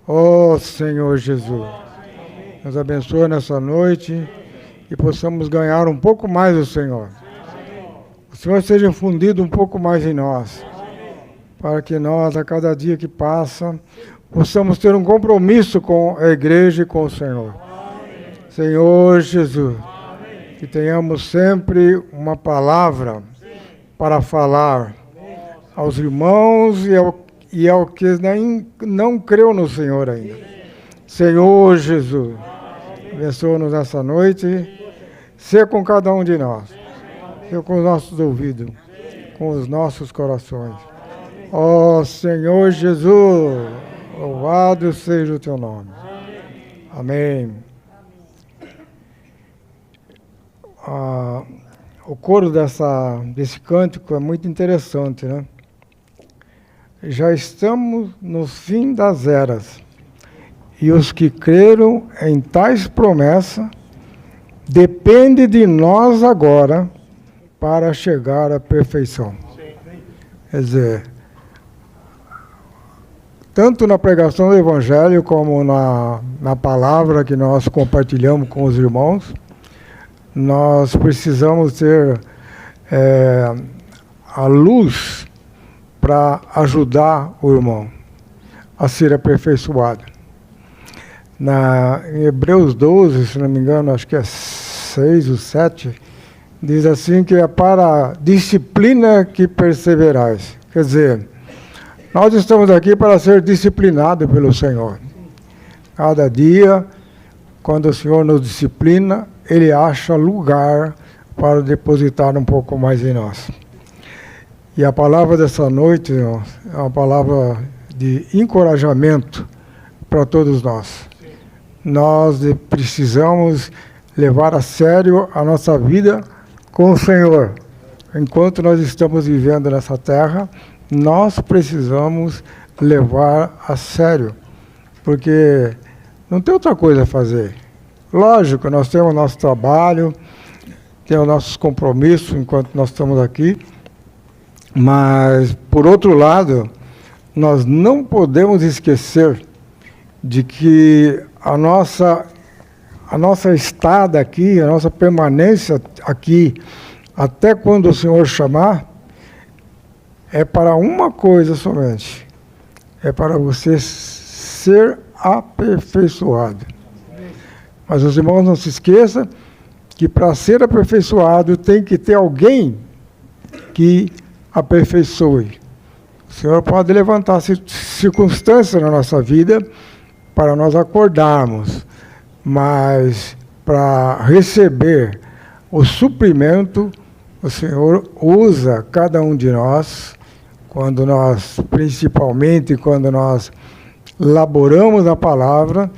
Ó Senhor Jesus, nos abençoa nessa noite e possamos ganhar um pouco mais do Senhor. O Senhor seja fundido um pouco mais em nós, para que nós, a cada dia que passa, possamos ter um compromisso com a igreja e com o Senhor. Senhor Jesus, que tenhamos sempre uma palavra para falar aos irmãos e ao que nem não creu no Senhor ainda. Senhor Jesus, abençoa-nos nessa noite, seja com cada um de nós, seja com os nossos ouvidos, com os nossos corações. Ó Senhor Jesus, louvado seja o teu nome. Amém. O coro desse cântico é muito interessante, né? Já estamos no fim das eras, e os que creram em tais promessas, depende de nós agora para chegar à perfeição. Quer dizer, tanto na pregação do Evangelho como na palavra que nós compartilhamos com os irmãos, nós precisamos ter a luz para ajudar o irmão a ser aperfeiçoado. Em Hebreus 12, se não me engano, acho que é 6 ou 7, diz assim que é para a disciplina que perseverais. Quer dizer, nós estamos aqui para ser disciplinados pelo Senhor. Cada dia, quando o Senhor nos disciplina, Ele acha lugar para depositar um pouco mais em nós. E a palavra dessa noite, irmãos, é uma palavra de encorajamento para todos nós. Nós precisamos levar a sério a nossa vida com o Senhor. Enquanto nós estamos vivendo nessa terra, nós precisamos levar a sério, porque não tem outra coisa a fazer. Lógico, nós temos nosso trabalho, temos nossos compromissos enquanto nós estamos aqui, mas, por outro lado, nós não podemos esquecer de que a nossa estada aqui, a nossa permanência aqui, até quando o Senhor chamar, é para uma coisa somente, é para você ser aperfeiçoado. Mas os irmãos não se esqueçam que para ser aperfeiçoado tem que ter alguém que aperfeiçoe. O Senhor pode levantar circunstâncias na nossa vida para nós acordarmos, mas para receber o suprimento, o Senhor usa cada um de nós, principalmente quando nós laboramos a palavra,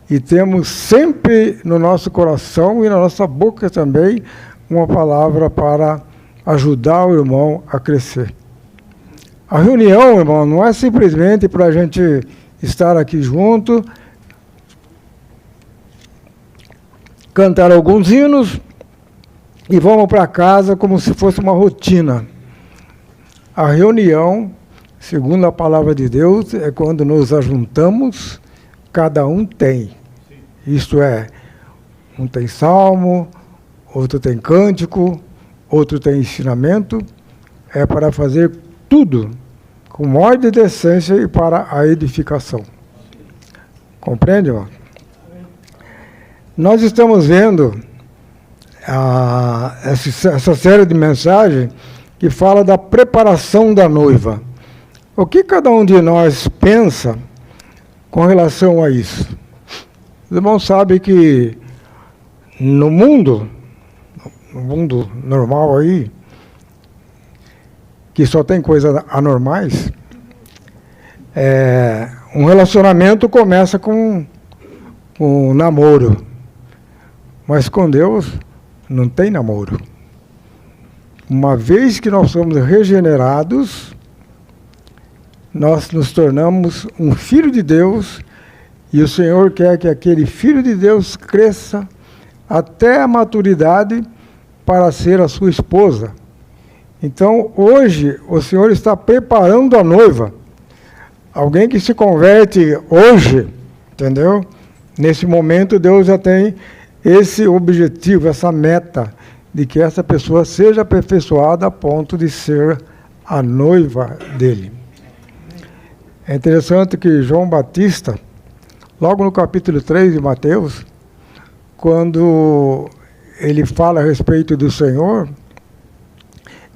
e temos sempre no nosso coração e na nossa boca também uma palavra para ajudar o irmão a crescer. A reunião, irmão, não é simplesmente para a gente estar aqui junto, cantar alguns hinos e vamos para casa como se fosse uma rotina. A reunião, segundo a palavra de Deus, é quando nos ajuntamos, cada um tem. Isto é, um tem salmo, outro tem cântico, outro tem ensinamento, é para fazer tudo com ordem e decência e para a edificação. Compreende, irmão? Nós estamos vendo essa série de mensagens que fala da preparação da noiva. O que cada um de nós pensa com relação a isso? Os irmãos sabem que no mundo normal aí, que só tem coisas anormais, um relacionamento começa com um namoro. Mas com Deus não tem namoro. Uma vez que nós somos regenerados, nós nos tornamos um filho de Deus, e o Senhor quer que aquele filho de Deus cresça até a maturidade para ser a sua esposa. Então, hoje, o Senhor está preparando a noiva. Alguém que se converte hoje, entendeu? Nesse momento, Deus já tem esse objetivo, essa meta, de que essa pessoa seja aperfeiçoada a ponto de ser a noiva dele. É interessante que João Batista, logo no capítulo 3 de Mateus, quando ele fala a respeito do Senhor,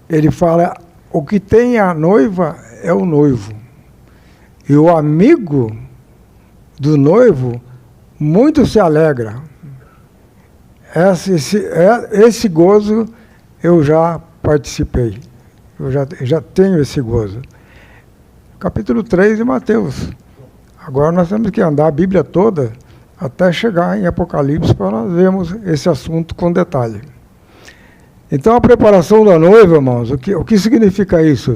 ele fala, o que tem a noiva é o noivo. E o amigo do noivo muito se alegra. Esse gozo eu já participei. Eu já tenho esse gozo. Capítulo 3 de Mateus. Agora nós temos que andar a Bíblia toda até chegar em Apocalipse para nós vermos esse assunto com detalhe. Então a preparação da noiva, irmãos, o que significa isso?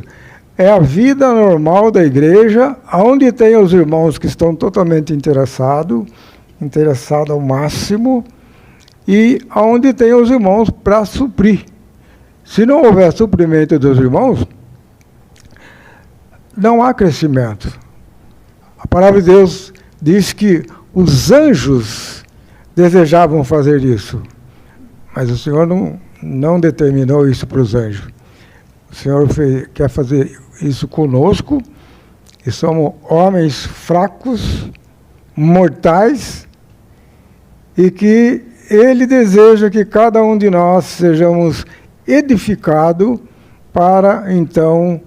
É a vida normal da igreja, onde tem os irmãos que estão totalmente interessados ao máximo, e onde tem os irmãos para suprir. Se não houver suprimento dos irmãos, não há crescimento. A palavra de Deus diz que os anjos desejavam fazer isso, mas o Senhor não determinou isso para os anjos. O Senhor quer fazer isso conosco, e somos homens fracos, mortais, e que Ele deseja que cada um de nós sejamos edificados para, então,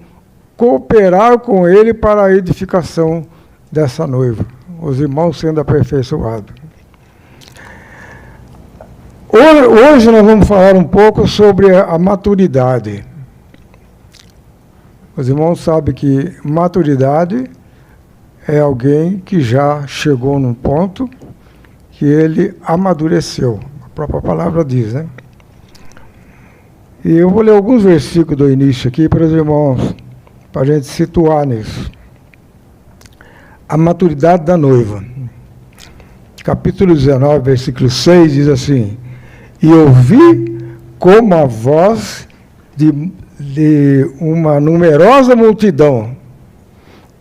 cooperar com Ele para a edificação dessa noiva, os irmãos sendo aperfeiçoados. Hoje nós vamos falar um pouco sobre a maturidade. Os irmãos sabem que maturidade é alguém que já chegou num ponto que ele amadureceu. A própria palavra diz, né? E eu vou ler alguns versículos do início aqui para os irmãos, para a gente situar nisso. A maturidade da noiva. Capítulo 19, versículo 6, diz assim: E ouvi como a voz de uma numerosa multidão,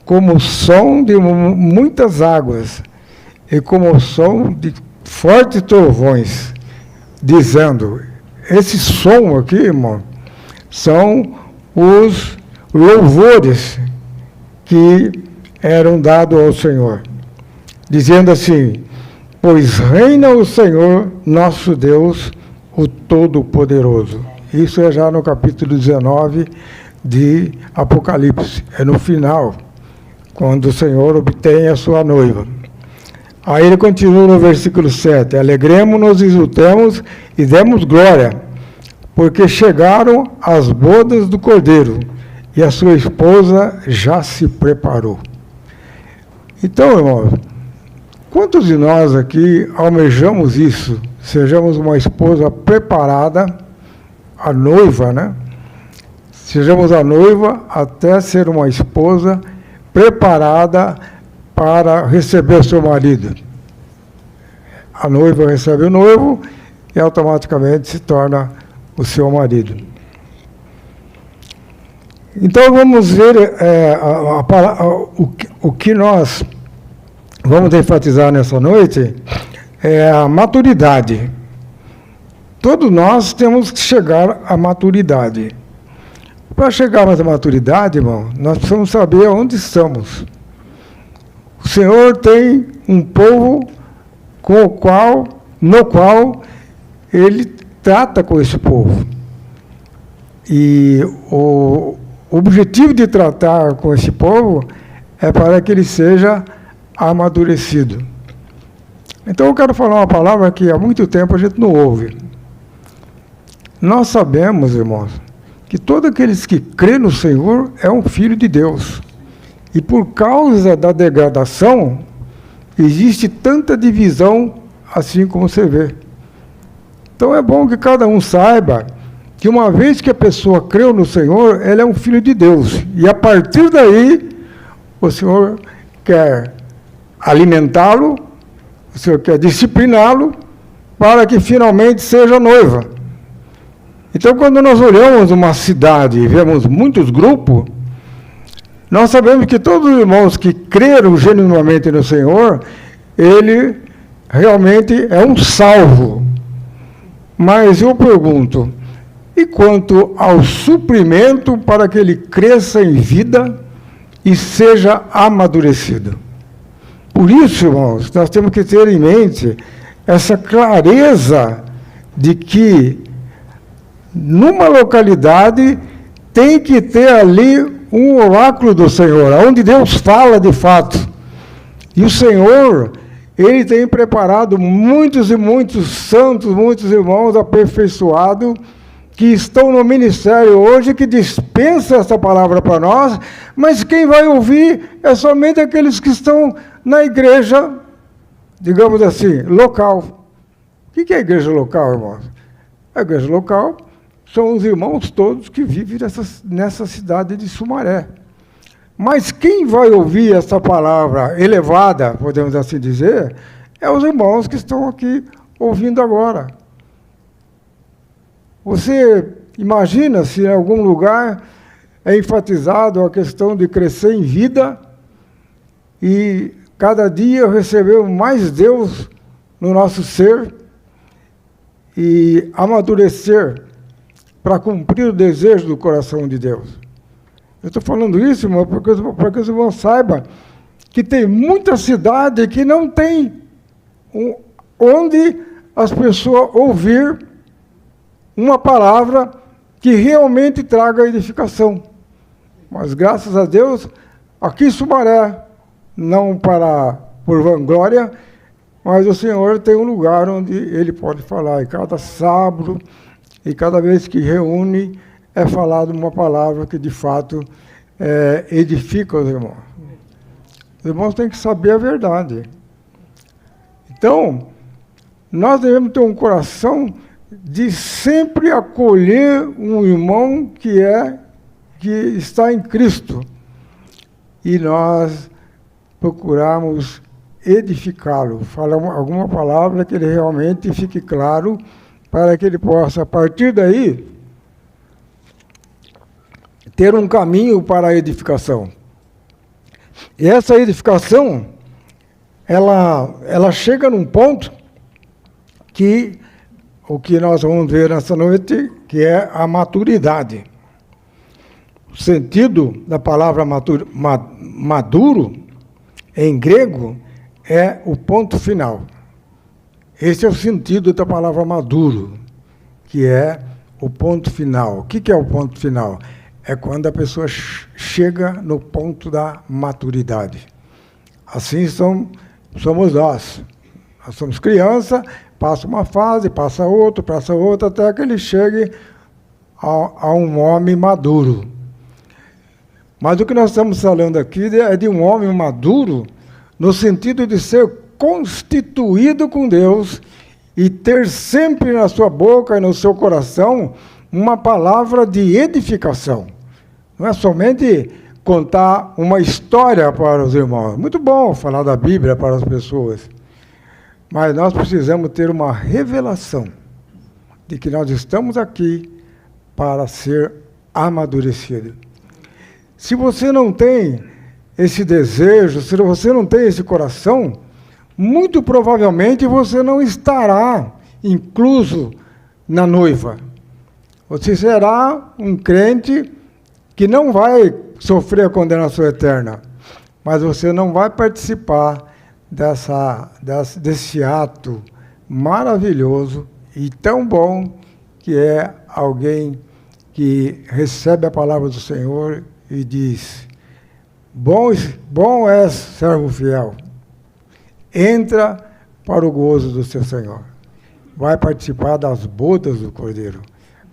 como o som de muitas águas, e como o som de fortes trovões, dizendo, esse som aqui, irmão, são os louvores que eram dados ao Senhor, dizendo assim, pois reina o Senhor, nosso Deus, o Todo-Poderoso. Isso é já no capítulo 19 de Apocalipse, é no final, quando o Senhor obtém a sua noiva. Aí ele continua no versículo 7, alegremos-nos, exultemos e demos glória, porque chegaram as bodas do Cordeiro, e a sua esposa já se preparou. Então, irmãos, quantos de nós aqui almejamos isso? Sejamos uma esposa preparada, a noiva, né? Sejamos a noiva até ser uma esposa preparada para receber o seu marido. A noiva recebe o noivo e automaticamente se torna o seu marido. Então vamos ver o que nós vamos enfatizar nessa noite, é a maturidade. Todos nós temos que chegar à maturidade. Para chegarmos à maturidade, irmão, nós precisamos saber onde estamos. O Senhor tem um povo no qual Ele trata com esse povo. E o objetivo de tratar com esse povo é para que ele seja amadurecido. Então eu quero falar uma palavra que há muito tempo a gente não ouve. Nós sabemos, irmãos, que todos aqueles que crêem no Senhor é um filho de Deus. E por causa da degradação, existe tanta divisão assim como você vê. Então é bom que cada um saiba que uma vez que a pessoa creu no Senhor, ela é um filho de Deus. E a partir daí, o Senhor quer alimentá-lo, o Senhor quer discipliná-lo, para que finalmente seja noiva. Então, quando nós olhamos uma cidade e vemos muitos grupos, Nós sabemos que todos os irmãos que creram genuinamente no Senhor, ele realmente é um salvo. Mas eu pergunto, e quanto ao suprimento para que ele cresça em vida e seja amadurecido? Por isso, irmãos, nós temos que ter em mente essa clareza de que numa localidade tem que ter ali um oráculo do Senhor, onde Deus fala de fato. E o Senhor, ele tem preparado muitos e muitos santos, muitos irmãos aperfeiçoados, que estão no ministério hoje, que dispensa essa palavra para nós, mas quem vai ouvir é somente aqueles que estão na igreja, digamos assim, local. O que é a igreja local, irmãos? A igreja local são os irmãos todos que vivem nessa cidade de Sumaré. Mas quem vai ouvir essa palavra elevada, podemos assim dizer, é os irmãos que estão aqui ouvindo agora. Você imagina se em algum lugar é enfatizado a questão de crescer em vida e cada dia receber mais Deus no nosso ser e amadurecer para cumprir o desejo do coração de Deus. Eu estou falando isso, irmão, para que os irmãos saibam que tem muita cidade que não tem onde as pessoas ouvir uma palavra que realmente traga edificação. Mas, graças a Deus, aqui em Sumaré, não por vanglória, mas o Senhor tem um lugar onde Ele pode falar. E cada sábado, e cada vez que reúne, é falado uma palavra que, de fato, edifica os irmãos. Os irmãos têm que saber a verdade. Então, nós devemos ter um coração de sempre acolher um irmão que está em Cristo. E nós procurarmos edificá-lo, falar alguma palavra que ele realmente fique claro, para que ele possa, a partir daí, ter um caminho para a edificação. E essa edificação, ela chega num ponto que o que nós vamos ver nessa noite, que é a maturidade. O sentido da palavra maduro, em grego, é o ponto final. Esse é o sentido da palavra maduro, que é o ponto final. O que é o ponto final? É quando a pessoa chega no ponto da maturidade. Assim somos nós. Nós somos criança, passa uma fase, passa outra, até que ele chegue a um homem maduro. Mas o que nós estamos falando aqui é de um homem maduro, no sentido de ser constituído com Deus e ter sempre na sua boca e no seu coração uma palavra de edificação. Não é somente contar uma história para os irmãos. Muito bom falar da Bíblia para as pessoas. Mas nós precisamos ter uma revelação de que nós estamos aqui para ser amadurecidos. Se você não tem esse desejo, se você não tem esse coração, muito provavelmente você não estará incluso na noiva. Você será um crente que não vai sofrer a condenação eterna, mas você não vai participar desse ato maravilhoso e tão bom que é alguém que recebe a palavra do Senhor e diz: bom és, servo fiel, entra para o gozo do seu Senhor. Vai participar das bodas do Cordeiro,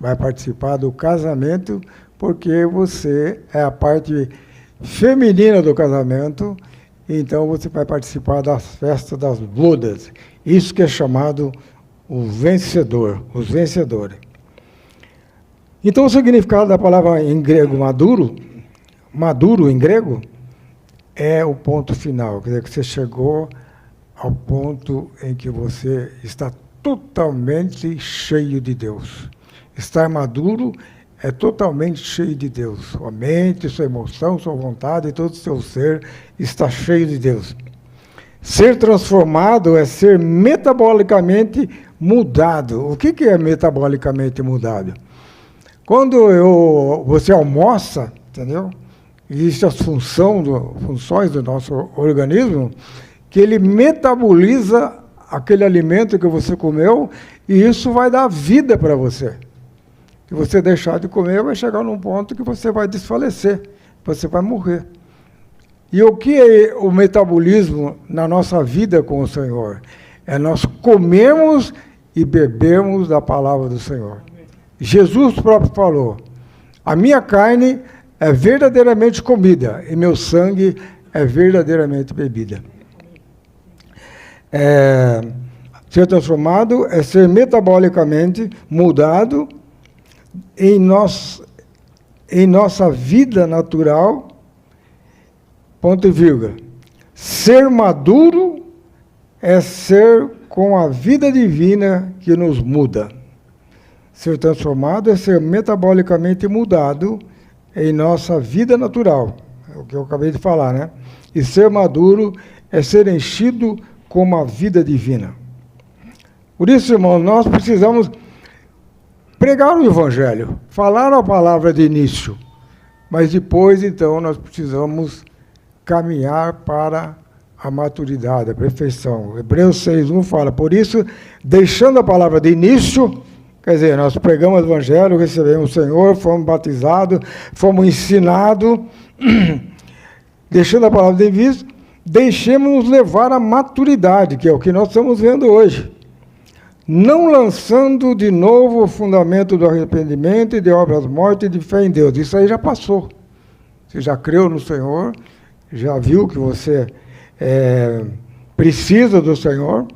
vai participar do casamento, porque você é a parte feminina do casamento, então você vai participar das festas das bodas. Isso que é chamado o vencedor, os vencedores. Então o significado da palavra em grego maduro em grego, é o ponto final, quer dizer, que você chegou ao ponto em que você está totalmente cheio de Deus. Estar maduro é totalmente cheio de Deus. Sua mente, sua emoção, sua vontade, todo o seu ser está cheio de Deus. Ser transformado é ser metabolicamente mudado. O que é metabolicamente mudado? Quando você almoça, entendeu? Existem as funções do nosso organismo, que ele metaboliza aquele alimento que você comeu, e isso vai dar vida para você. Se você deixar de comer, vai chegar num ponto que você vai desfalecer, você vai morrer. E o que é o metabolismo na nossa vida com o Senhor? É nós comermos e bebermos da palavra do Senhor. Jesus próprio falou, a minha carne é verdadeiramente comida, e meu sangue é verdadeiramente bebida. Ser transformado é ser metabolicamente mudado em nossa vida natural, ponto e vírgula. Ser maduro é ser com a vida divina que nos muda. Ser transformado é ser metabolicamente mudado em nossa vida natural, é o que eu acabei de falar, né? E ser maduro é ser enchido com uma vida divina. Por isso, irmão, nós precisamos pregar o Evangelho, falar a palavra de início, mas depois, então, nós precisamos caminhar para a maturidade, a perfeição. Hebreus 6:1 fala, por isso, deixando a palavra de início, quer dizer, nós pregamos o Evangelho, recebemos o Senhor, fomos batizados, fomos ensinados, deixando a palavra de início, deixemos-nos levar à maturidade, que é o que nós estamos vendo hoje. Não lançando de novo o fundamento do arrependimento e de obras mortas e de fé em Deus. Isso aí já passou. Você já creu no Senhor, já viu que você precisa do Senhor.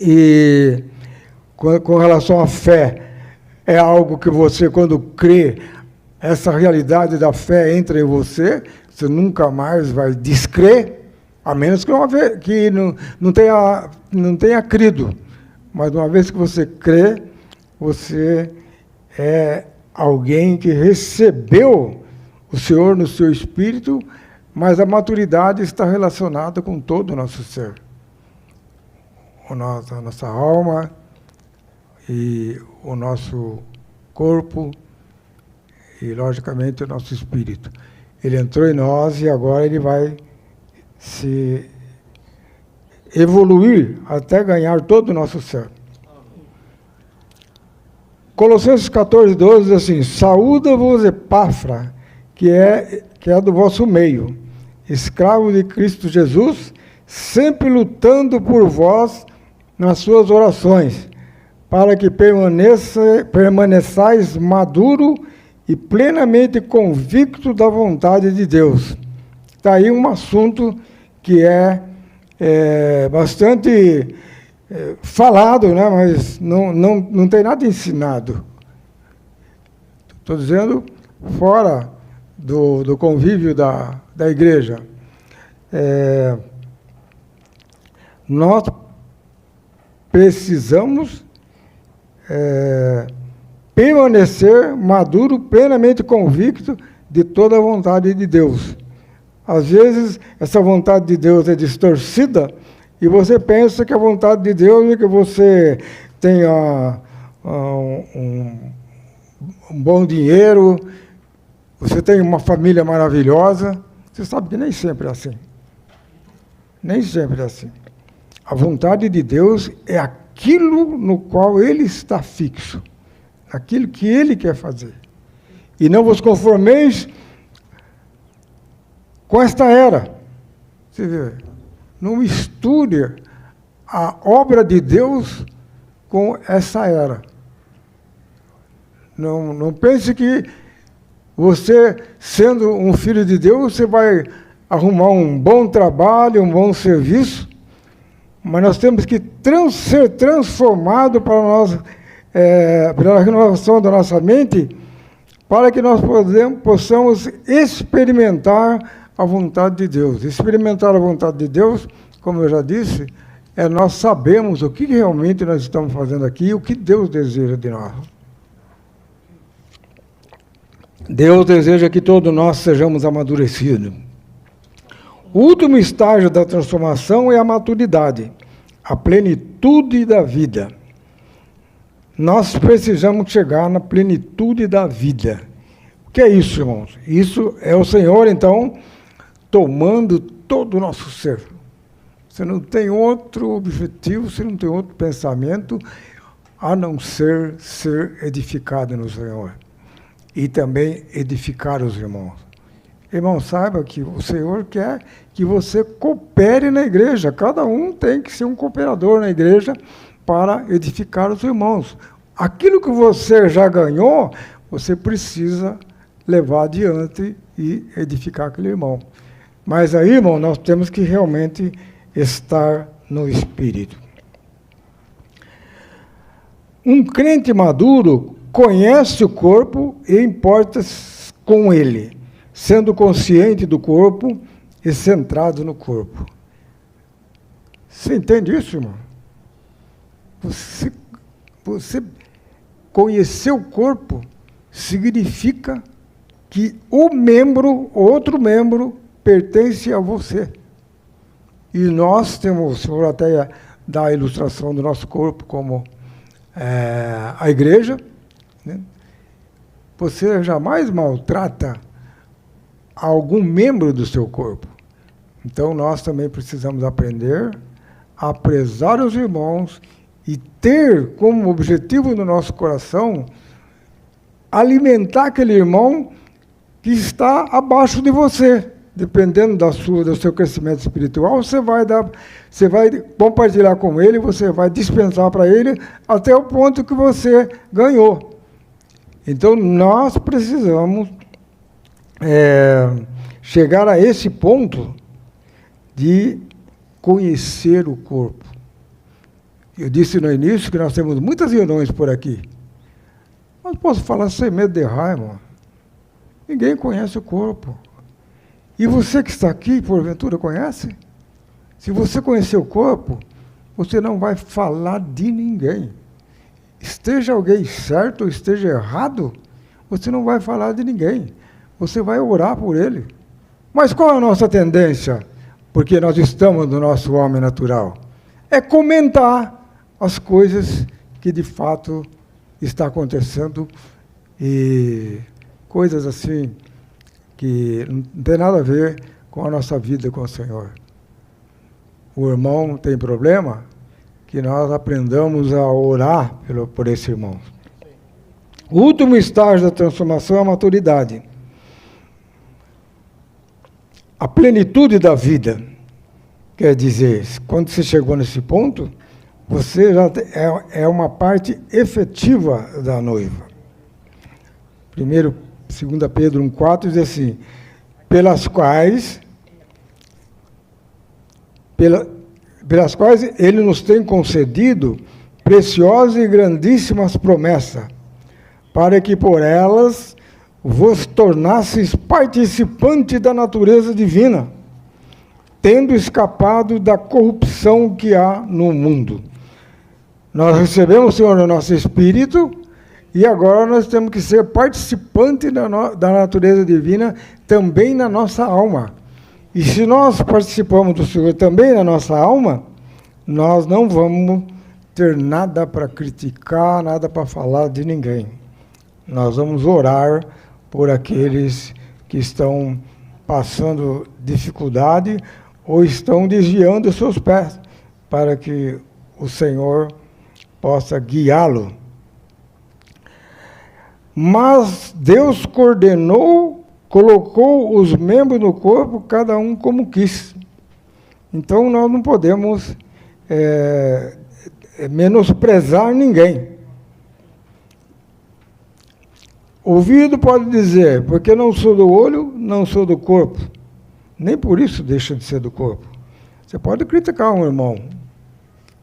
E com relação à fé, é algo que você, quando crê, essa realidade da fé entra em você, você nunca mais vai descrer, a menos que não tenha crido. Mas uma vez que você crê, você é alguém que recebeu o Senhor no seu espírito, mas a maturidade está relacionada com todo o nosso ser. A nossa alma e o nosso corpo e, logicamente, o nosso espírito. Ele entrou em nós e agora ele vai se evoluir até ganhar todo o nosso ser. Colossenses 14:12 diz assim, saúda-vos Epáfra, que é do vosso meio, escravo de Cristo Jesus, sempre lutando por vós nas suas orações, para que permaneçais maduro e plenamente convicto da vontade de Deus. Está aí um assunto que é bastante falado, né, mas não tem nada ensinado. Estou dizendo fora do convívio da igreja. Nós precisamos permanecer maduro, plenamente convicto de toda a vontade de Deus. Às vezes, essa vontade de Deus é distorcida e você pensa que a vontade de Deus é que você tenha um bom dinheiro, você tenha uma família maravilhosa. Você sabe que nem sempre é assim. Nem sempre é assim. A vontade de Deus é aquilo no qual Ele está fixo, aquilo que Ele quer fazer. E não vos conformeis com esta era. Você vê, não misture a obra de Deus com essa era. Não pense que você, sendo um filho de Deus, você vai arrumar um bom trabalho, um bom serviço, mas nós temos que ser transformados para nós, pela renovação da nossa mente, para que nós possamos experimentar a vontade de Deus. Experimentar a vontade de Deus, como eu já disse, nós sabemos o que realmente nós estamos fazendo aqui e o que Deus deseja de nós. Deus deseja que todos nós sejamos amadurecidos. O último estágio da transformação é a maturidade, a plenitude da vida. Nós precisamos chegar na plenitude da vida. O que é isso, irmãos? Isso é o Senhor, então, tomando todo o nosso ser. Você não tem outro objetivo, você não tem outro pensamento, a não ser edificado no Senhor. E também edificar os irmãos. Irmão, saiba que o Senhor quer que você coopere na igreja. Cada um tem que ser um cooperador na igreja para edificar os irmãos. Aquilo que você já ganhou, você precisa levar adiante e edificar aquele irmão. Mas aí, irmão, nós temos que realmente estar no Espírito. Um crente maduro conhece o corpo e importa-se com ele, sendo consciente do corpo e centrado no corpo. Você entende isso, irmão? Você conhecer o corpo significa que outro membro, pertence a você. E nós temos, o Senhor até dá a ilustração do nosso corpo como a igreja, né? Você jamais maltrata algum membro do seu corpo. Então, nós também precisamos aprender a prezar os irmãos e ter como objetivo no nosso coração alimentar aquele irmão que está abaixo de você. Dependendo do seu crescimento espiritual, você vai compartilhar com ele, você vai dispensar para ele até o ponto que você ganhou. Então, nós precisamos chegar a esse ponto de conhecer o corpo. Eu disse no início que nós temos muitas reuniões por aqui. Mas posso falar sem medo de errar, irmão. Ninguém conhece o corpo. E você que está aqui, porventura, conhece? Se você conhecer o corpo, você não vai falar de ninguém. Esteja alguém certo ou esteja errado, você não vai falar de ninguém. Você vai orar por ele. Mas qual é a nossa tendência? Porque nós estamos no nosso homem natural. É comentar as coisas que de fato está acontecendo e coisas assim que não tem nada a ver com a nossa vida com o Senhor. O irmão tem problema, que nós aprendamos a orar por esse irmão. O último estágio da transformação é a maturidade. A plenitude da vida. Quer dizer, quando você chegou nesse ponto, você já é uma parte efetiva da noiva. 2 Pedro 1,4 diz assim, pelas quais ele nos tem concedido preciosas e grandíssimas promessas, para que por elas vos tornasseis participantes da natureza divina, tendo escapado da corrupção que há no mundo. Nós recebemos, Senhor, no nosso espírito, e agora nós temos que ser participantes da natureza divina também na nossa alma. E se nós participamos do Senhor também na nossa alma, nós não vamos ter nada para criticar, nada para falar de ninguém. Nós vamos orar por aqueles que estão passando dificuldade ou estão desviando os seus pés, para que o Senhor possa guiá-lo. Mas Deus colocou os membros no corpo, cada um como quis. Então, nós não podemos menosprezar ninguém. Ouvido pode dizer, porque não sou do olho, não sou do corpo. Nem por isso deixa de ser do corpo. Você pode criticar um irmão.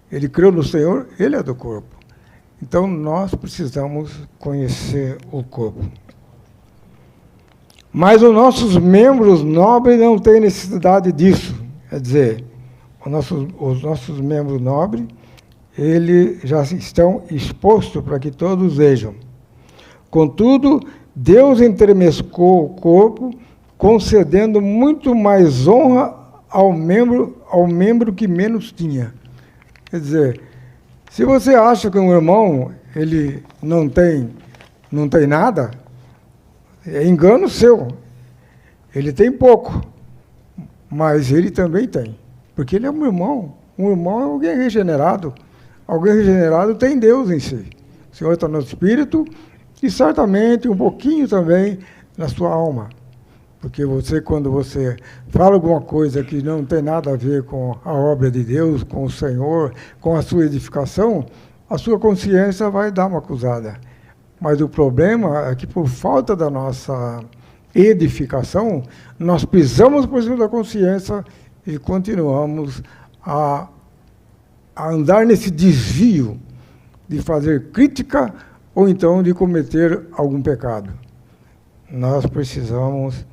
Ele creu no Senhor, ele é do corpo. Então, nós precisamos conhecer o corpo. Mas os nossos membros nobres não têm necessidade disso. Quer dizer, os nossos membros nobres, eles já estão expostos para que todos vejam. Contudo, Deus entremescou o corpo, concedendo muito mais honra ao membro que menos tinha. Quer dizer, se você acha que um irmão ele não tem nada, é engano seu. Ele tem pouco, mas ele também tem, porque ele é um irmão. Um irmão é alguém regenerado. Alguém regenerado tem Deus em si. O Senhor está no espírito e certamente um pouquinho também na sua alma. Porque quando você fala alguma coisa que não tem nada a ver com a obra de Deus, com o Senhor, com a sua edificação, a sua consciência vai dar uma acusada. Mas o problema é que, por falta da nossa edificação, nós pisamos por cima da consciência e continuamos a andar nesse desvio de fazer crítica ou então de cometer algum pecado. Nós precisamos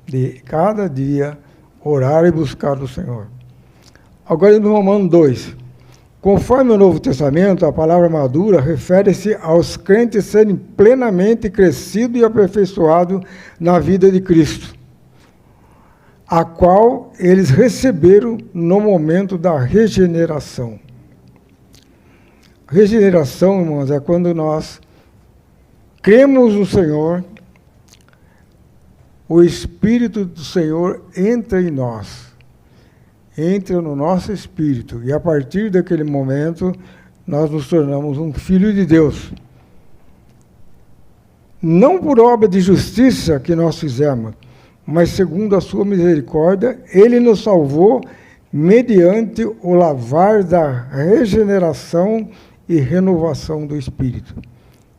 de cada dia orar e buscar o Senhor. Agora, no Romanos 2, conforme o Novo Testamento, a palavra madura refere-se aos crentes serem plenamente crescidos e aperfeiçoados na vida de Cristo, a qual eles receberam no momento da regeneração. Regeneração, irmãos, é quando nós cremos no Senhor, o Espírito do Senhor entra em nós, entra no nosso espírito, e a partir daquele momento nós nos tornamos um filho de Deus. Não por obra de justiça que nós fizemos, mas segundo a sua misericórdia, Ele nos salvou mediante o lavar da regeneração e renovação do Espírito.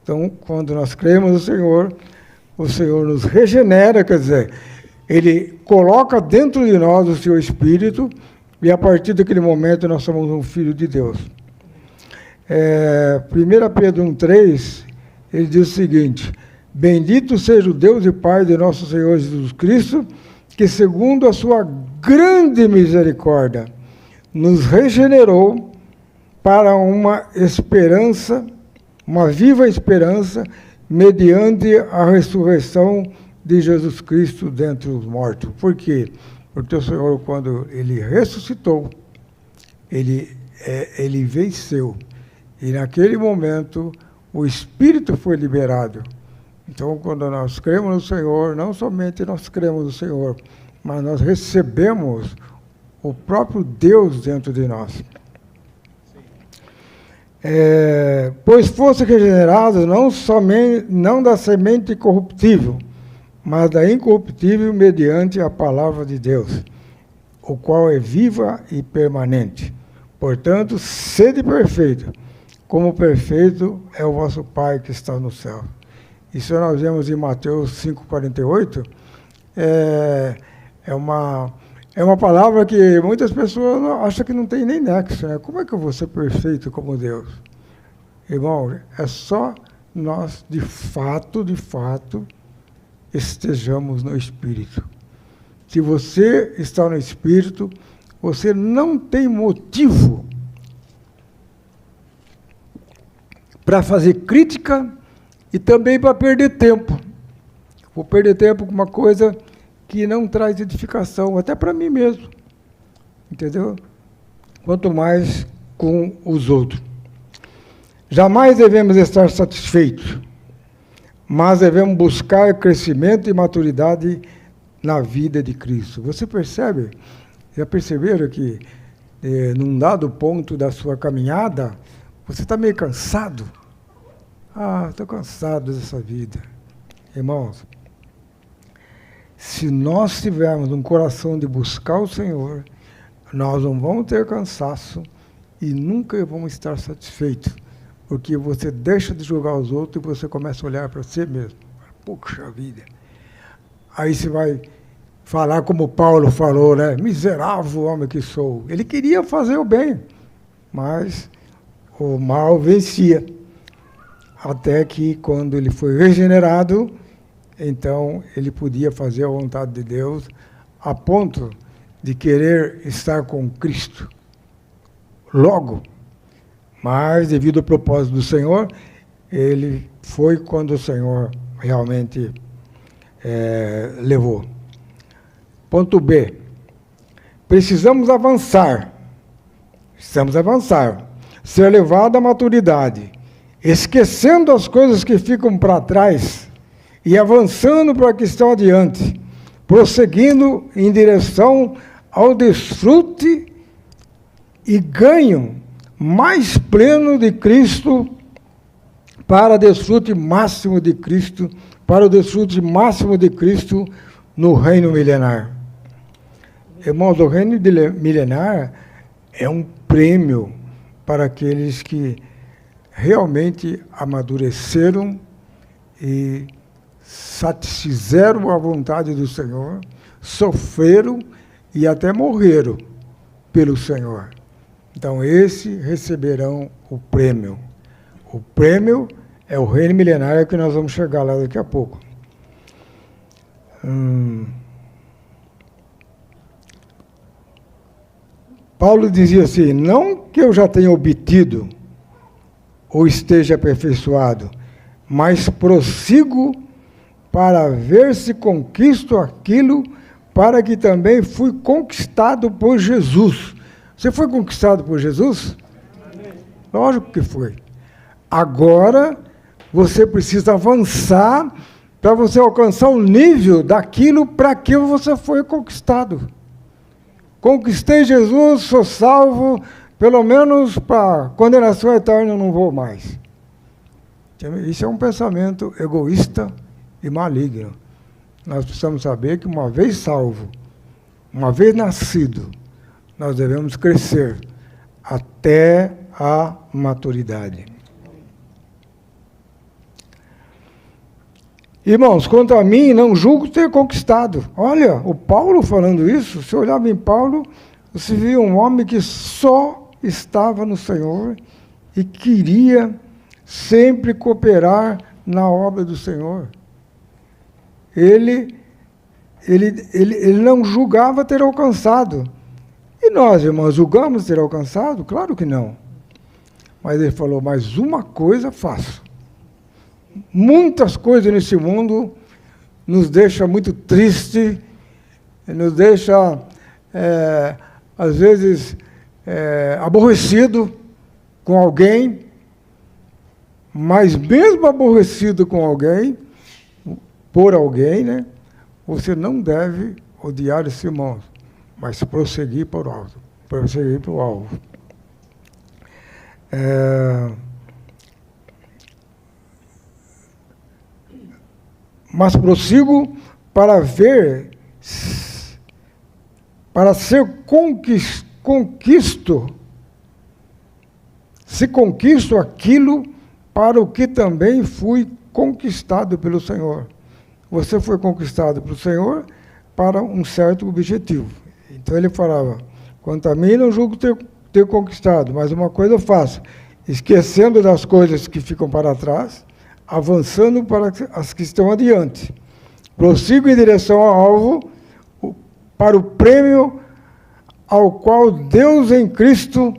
Então, quando nós cremos no Senhor, o Senhor nos regenera, quer dizer, Ele coloca dentro de nós o seu Espírito, e a partir daquele momento nós somos um filho de Deus. 1 Pedro 1,3, ele diz o seguinte: bendito seja o Deus e Pai de nosso Senhor Jesus Cristo, que segundo a sua grande misericórdia, nos regenerou para uma esperança, uma viva esperança, mediante a ressurreição de Jesus Cristo dentre os mortos. Por quê? Porque o Senhor, quando Ele ressuscitou, Ele venceu. E naquele momento, o Espírito foi liberado. Então, quando nós cremos no Senhor, não somente nós cremos no Senhor, mas nós recebemos o próprio Deus dentro de nós. Pois fosse regenerado não da semente corruptível, mas da incorruptível mediante a palavra de Deus, o qual é viva e permanente. Portanto, sede perfeito, como perfeito é o vosso Pai que está no céu. Isso nós vemos em Mateus 5,48. É uma palavra que muitas pessoas acham que não tem nem nexo, né? Como é que eu vou ser perfeito como Deus? Irmão, é só nós, de fato, estejamos no Espírito. Se você está no Espírito, você não tem motivo para fazer crítica e também para perder tempo. Vou perder tempo com uma coisa que não traz edificação, até para mim mesmo. Entendeu? Quanto mais com os outros. Jamais devemos estar satisfeitos, mas devemos buscar crescimento e maturidade na vida de Cristo. Você percebe? Já perceberam que, num dado ponto da sua caminhada, você está meio cansado? Estou cansado dessa vida. Irmãos, se nós tivermos um coração de buscar o Senhor, nós não vamos ter cansaço e nunca vamos estar satisfeitos, porque você deixa de julgar os outros e você começa a olhar para si mesmo. Puxa vida! Aí você vai falar como Paulo falou, né? Miserável homem que sou. Ele queria fazer o bem, mas o mal vencia. Até que, quando ele foi regenerado, então ele podia fazer a vontade de Deus a ponto de querer estar com Cristo. Logo, mas devido ao propósito do Senhor, ele foi quando o Senhor realmente levou. Ponto B. Precisamos avançar. Ser levado à maturidade, esquecendo as coisas que ficam para trás e avançando para que estão adiante, prosseguindo em direção ao desfrute e ganho mais pleno de Cristo, para o desfrute máximo de Cristo, no reino milenar. Irmãos, o reino milenar é um prêmio para aqueles que realmente amadureceram e satisfizeram a vontade do Senhor, sofreram e até morreram pelo Senhor. Então, esses receberão o prêmio. O prêmio é o reino milenário, que nós vamos chegar lá daqui a pouco. Paulo dizia assim: não que eu já tenha obtido ou esteja aperfeiçoado, mas prossigo para ver se conquisto aquilo para que também fui conquistado por Jesus. Você foi conquistado por Jesus? Amém. Lógico que foi. Agora, você precisa avançar para você alcançar o nível daquilo para que você foi conquistado. Conquistei Jesus, sou salvo, pelo menos para condenação eterna eu não vou mais. Isso é um pensamento egoísta e maligno. Nós precisamos saber que uma vez salvo, uma vez nascido, nós devemos crescer até a maturidade. Irmãos, quanto a mim, não julgo ter conquistado. Olha, o Paulo falando isso, se olhava em Paulo, você via um homem que só estava no Senhor e queria sempre cooperar na obra do Senhor. Ele não julgava ter alcançado. E nós, irmãos, julgamos ter alcançado? Claro que não. Mas ele falou, mas uma coisa faço. Muitas coisas nesse mundo nos deixam muito tristes, nos deixa, às vezes, aborrecido com alguém, mas mesmo aborrecido com alguém, por alguém, né, você não deve odiar esse irmão, mas prosseguir para o alto, prosseguir para o alvo. Mas prossigo para ver, para ser conquisto aquilo para o que também fui conquistado pelo Senhor. Você foi conquistado pelo Senhor para um certo objetivo. Então ele falava, quanto a mim não julgo ter conquistado, mas uma coisa eu faço, esquecendo das coisas que ficam para trás, avançando para as que estão adiante. Prossigo em direção ao alvo, para o prêmio ao qual Deus em Cristo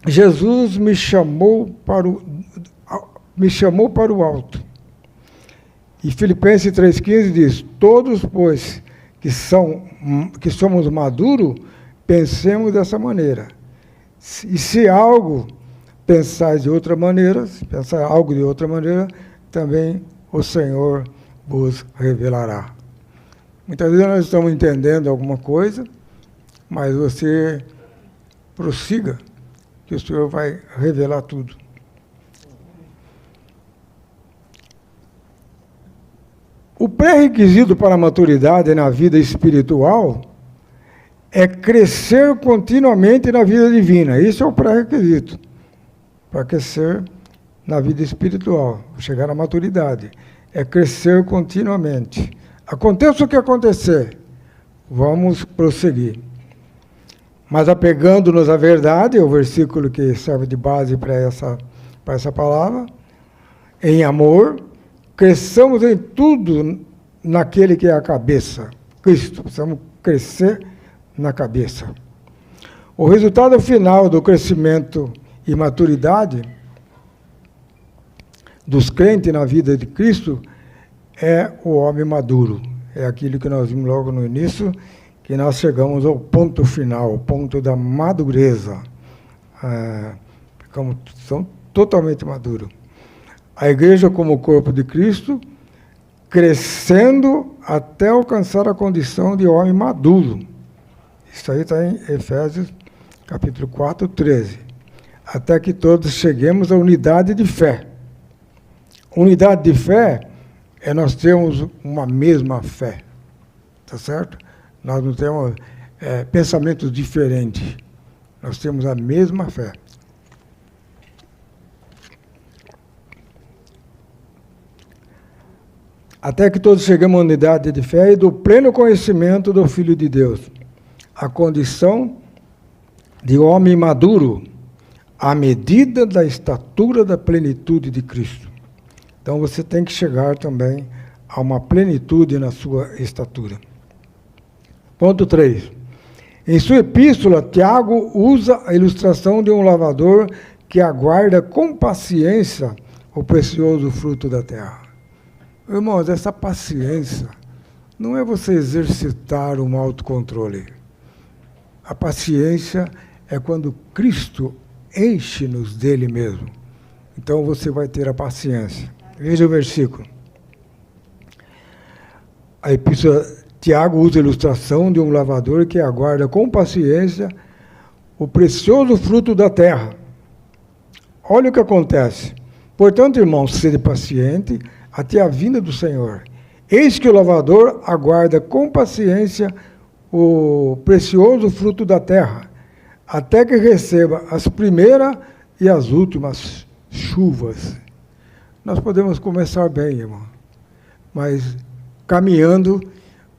Jesus me chamou para o alto. E Filipenses 3,15 diz, todos, pois, que somos maduros, pensemos dessa maneira. E se algo pensar de outra maneira, se pensar algo de outra maneira, também o Senhor vos revelará. Muitas vezes nós estamos entendendo alguma coisa, mas você prossiga, que o Senhor vai revelar tudo. O pré-requisito para a maturidade na vida espiritual é crescer continuamente na vida divina. Isso é o pré-requisito para crescer na vida espiritual, chegar à maturidade. É crescer continuamente. Aconteça o que acontecer, vamos prosseguir. Mas apegando-nos à verdade, é o versículo que serve de base para essa palavra, em amor, cresçamos em tudo naquele que é a cabeça, Cristo. Precisamos crescer na cabeça. O resultado final do crescimento e maturidade dos crentes na vida de Cristo é o homem maduro. É aquilo que nós vimos logo no início, que nós chegamos ao ponto final, o ponto da madureza. São totalmente maduros. A igreja, como o corpo de Cristo, crescendo até alcançar a condição de homem maduro. Isso aí está em Efésios, capítulo 4, 13. Até que todos cheguemos à unidade de fé. Unidade de fé é nós termos uma mesma fé. Tá certo? Nós não temos pensamentos diferentes. Nós temos a mesma fé. Até que todos chegamos à unidade de fé e do pleno conhecimento do Filho de Deus. A condição de homem maduro, à medida da estatura da plenitude de Cristo. Então você tem que chegar também a uma plenitude na sua estatura. Ponto 3. Em sua epístola, Tiago usa a ilustração de um lavrador que aguarda com paciência o precioso fruto da terra. Irmãos, essa paciência não é você exercitar um autocontrole. A paciência é quando Cristo enche-nos dele mesmo. Então você vai ter a paciência. Veja o versículo. A epístola, Tiago usa a ilustração de um lavrador que aguarda com paciência o precioso fruto da terra. Olha o que acontece. Portanto, irmãos, sede paciente até a vinda do Senhor. Eis que o lavrador aguarda com paciência o precioso fruto da terra, até que receba as primeiras e as últimas chuvas. Nós podemos começar bem, irmão, mas caminhando,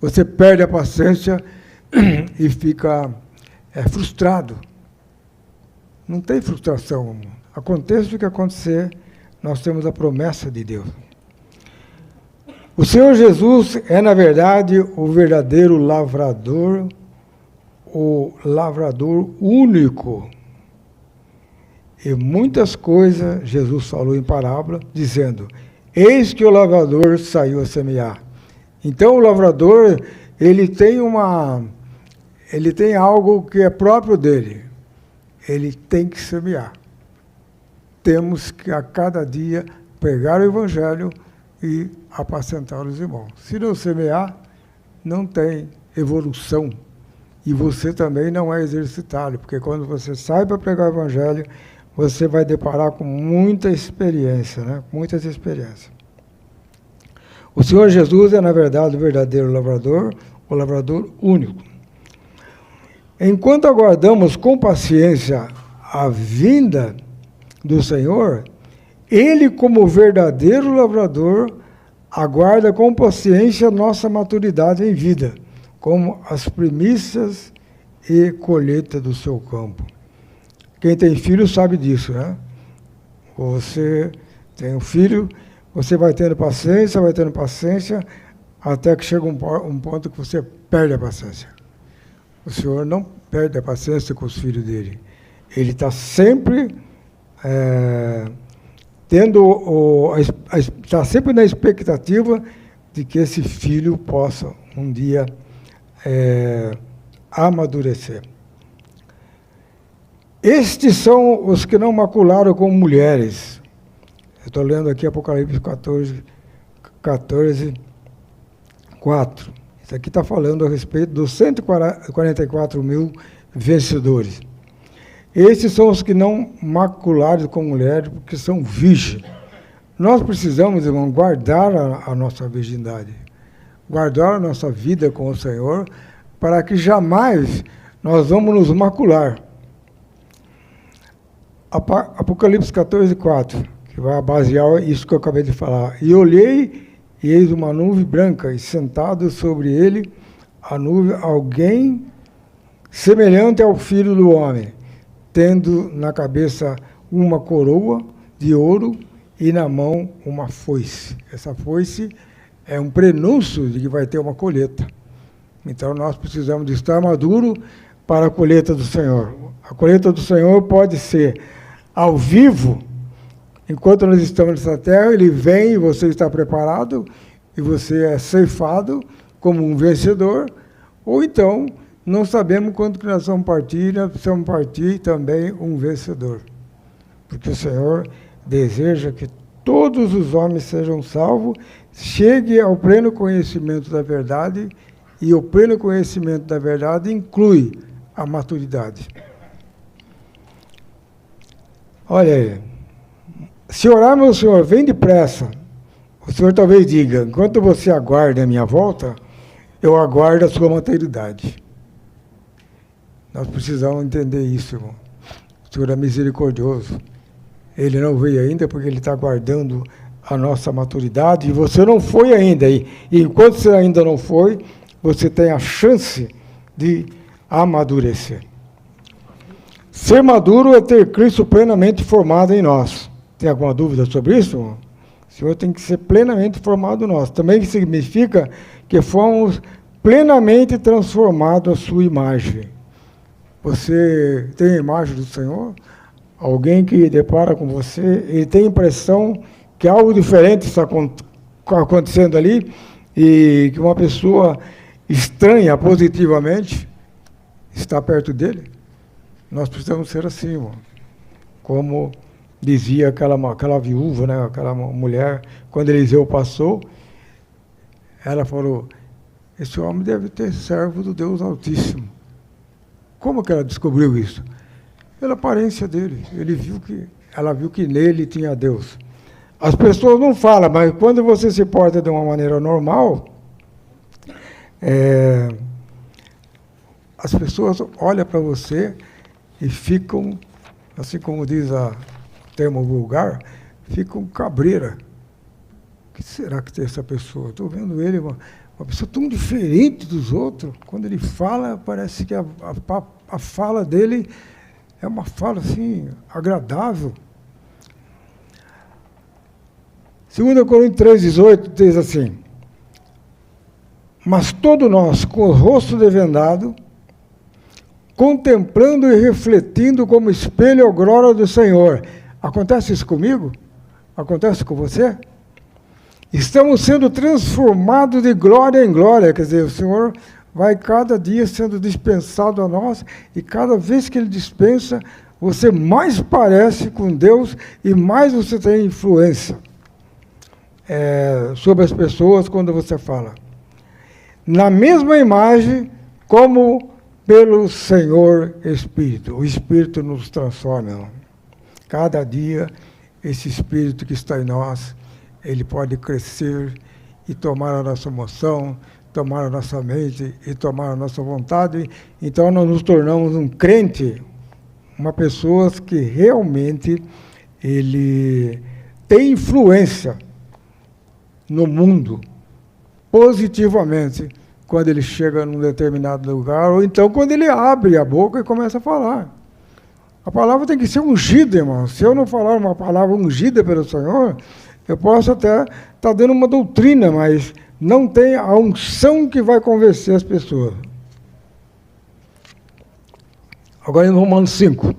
você perde a paciência e fica frustrado. Não tem frustração, irmão. Aconteça o que acontecer, nós temos a promessa de Deus. O Senhor Jesus é, na verdade, o verdadeiro lavrador, o lavrador único. E muitas coisas Jesus falou em parábola, dizendo, eis que o lavrador saiu a semear. Então o lavrador, ele tem algo que é próprio dele. Ele tem que semear. Temos que a cada dia pegar o evangelho e apacentar os irmãos. Se não semear, não tem evolução. E você também não é exercitado, porque quando você sai para pregar o evangelho, você vai deparar com muita experiência, né? Muitas experiências. O Senhor Jesus é, na verdade, o verdadeiro lavrador, o lavrador único. Enquanto aguardamos com paciência a vinda do Senhor, Ele, como verdadeiro lavrador, aguarda com paciência nossa maturidade em vida, como as primícias e colheita do seu campo. Quem tem filho sabe disso, né? Você tem um filho, você vai tendo paciência, até que chega um ponto que você perde a paciência. O Senhor não perde a paciência com os filhos dele. Ele está sempre está sempre na expectativa de que esse filho possa um dia amadurecer. Estes são os que não macularam como mulheres. Eu estou lendo aqui Apocalipse 14, 4. Isso aqui está falando a respeito dos 144 mil vencedores. Esses são os que não macularam como mulheres, porque são virgens. Nós precisamos, irmão, guardar a nossa virgindade, guardar a nossa vida com o Senhor, para que jamais nós vamos nos macular. Apocalipse 14, 4, que vai basear isso que eu acabei de falar. E olhei, e eis uma nuvem branca, e sentado sobre ele, a nuvem, alguém semelhante ao Filho do Homem, tendo na cabeça uma coroa de ouro e na mão uma foice. Essa foice é um prenúncio de que vai ter uma colheita. Então nós precisamos de estar maduro para a colheita do Senhor. A colheita do Senhor pode ser ao vivo, enquanto nós estamos nessa terra, Ele vem e você está preparado, e você é ceifado como um vencedor, ou então não sabemos quando que nós vamos partir também um vencedor. Porque o Senhor deseja que todos os homens sejam salvos, chegue ao pleno conhecimento da verdade, e o pleno conhecimento da verdade inclui a maturidade. Olha aí, se orar, meu Senhor, vem depressa. O Senhor talvez diga, enquanto você aguarda a minha volta, eu aguardo a sua maturidade. Nós precisamos entender isso, irmão. O Senhor é misericordioso. Ele não veio ainda porque Ele está aguardando a nossa maturidade, e você não foi ainda. E enquanto você ainda não foi, você tem a chance de amadurecer. Ser maduro é ter Cristo plenamente formado em nós. Tem alguma dúvida sobre isso, irmão? O Senhor tem que ser plenamente formado em nós. Também significa que fomos plenamente transformados à sua imagem. Você tem a imagem do Senhor? Alguém que depara com você, ele tem a impressão que algo diferente está acontecendo ali, e que uma pessoa estranha positivamente está perto dele? Nós precisamos ser assim, irmão. Como dizia aquela viúva, né, aquela mulher, quando Eliseu passou, ela falou, esse homem deve ter servo do Deus Altíssimo. Como que ela descobriu isso? Pela aparência dele. Ela viu que nele tinha Deus. As pessoas não falam, mas quando você se porta de uma maneira normal, as pessoas olham para você e ficam, assim como diz o termo vulgar, ficam cabreira. O que será que tem essa pessoa? Estou vendo ele, uma pessoa tão diferente dos outros. Quando ele fala, parece que a fala dele é uma fala assim, agradável. 2 Coríntios 3,18 diz assim, mas todos nós, com o rosto desvendado, contemplando e refletindo como espelho a glória do Senhor. Acontece isso comigo? Acontece com você? Estamos sendo transformados de glória em glória, quer dizer, o Senhor vai cada dia sendo dispensado a nós, e cada vez que Ele dispensa, você mais parece com Deus e mais você tem influência sobre as pessoas quando você fala. Na mesma imagem, como pelo Senhor Espírito. O Espírito nos transforma. Cada dia, esse Espírito que está em nós, ele pode crescer e tomar a nossa emoção, tomar a nossa mente e tomar a nossa vontade. Então, nós nos tornamos um crente, uma pessoa que realmente ele tem influência no mundo, positivamente, quando ele chega num determinado lugar, ou então quando ele abre a boca e começa a falar. A palavra tem que ser ungida, irmão. Se eu não falar uma palavra ungida pelo Senhor, eu posso até estar dando uma doutrina, mas não tem a unção que vai convencer as pessoas. Agora em Romanos 5.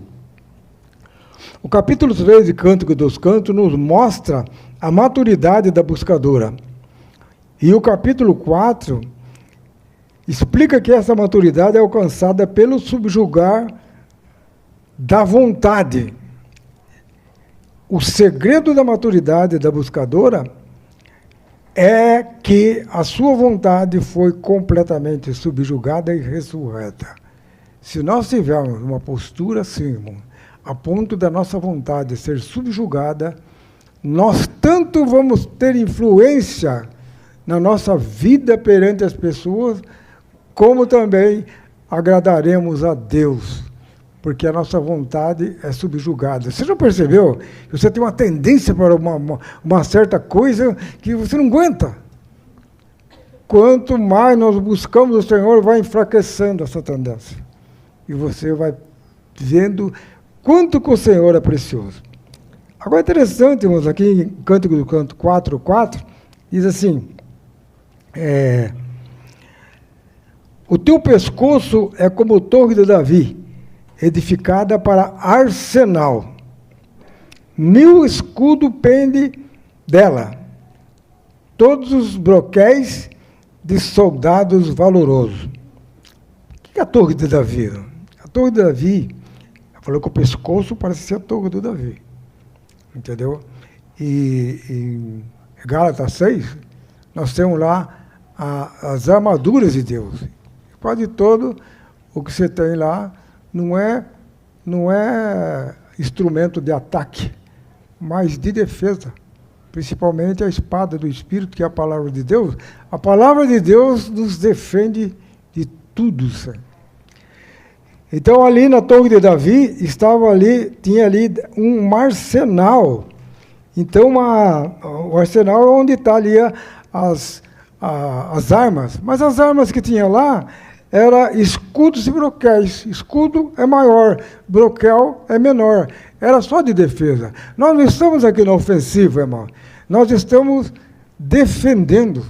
O capítulo 3 de Cântico dos Cantos nos mostra a maturidade da buscadora. E o capítulo 4 explica que essa maturidade é alcançada pelo subjugar da vontade. O segredo da maturidade da buscadora é que a sua vontade foi completamente subjugada e ressurreta. Se nós tivermos uma postura assim, irmão, a ponto da nossa vontade ser subjugada, nós tanto vamos ter influência na nossa vida perante as pessoas, como também agradaremos a Deus, porque a nossa vontade é subjugada. Você já percebeu que você tem uma tendência para uma certa coisa que você não aguenta? Quanto mais nós buscamos o Senhor, vai enfraquecendo essa tendência. E você vai vendo quanto que o Senhor é precioso. Agora é interessante, irmãos, aqui em Cântico do Canto 4:4, diz assim, o teu pescoço é como torre de Davi, edificada para arsenal. 1000 escudos pendem dela. todos os broquéis de soldados valorosos. O que é a torre de Davi? A torre de Davi, falou que o pescoço parece ser a torre de Davi. Entendeu? E em Gálatas 6, nós temos lá as armaduras de Deus. Quase todo o que você tem lá não é instrumento de ataque, mas de defesa. Principalmente a espada do Espírito, que é a palavra de Deus. A palavra de Deus nos defende de tudo, Senhor. Então, ali na Torre de Davi, tinha ali um arsenal. Então, o arsenal é onde está ali as armas. Mas as armas que tinha lá eram escudos e broquéis. Escudo é maior, broquel é menor. Era só de defesa. Nós não estamos aqui na ofensiva, irmão. Nós estamos defendendo.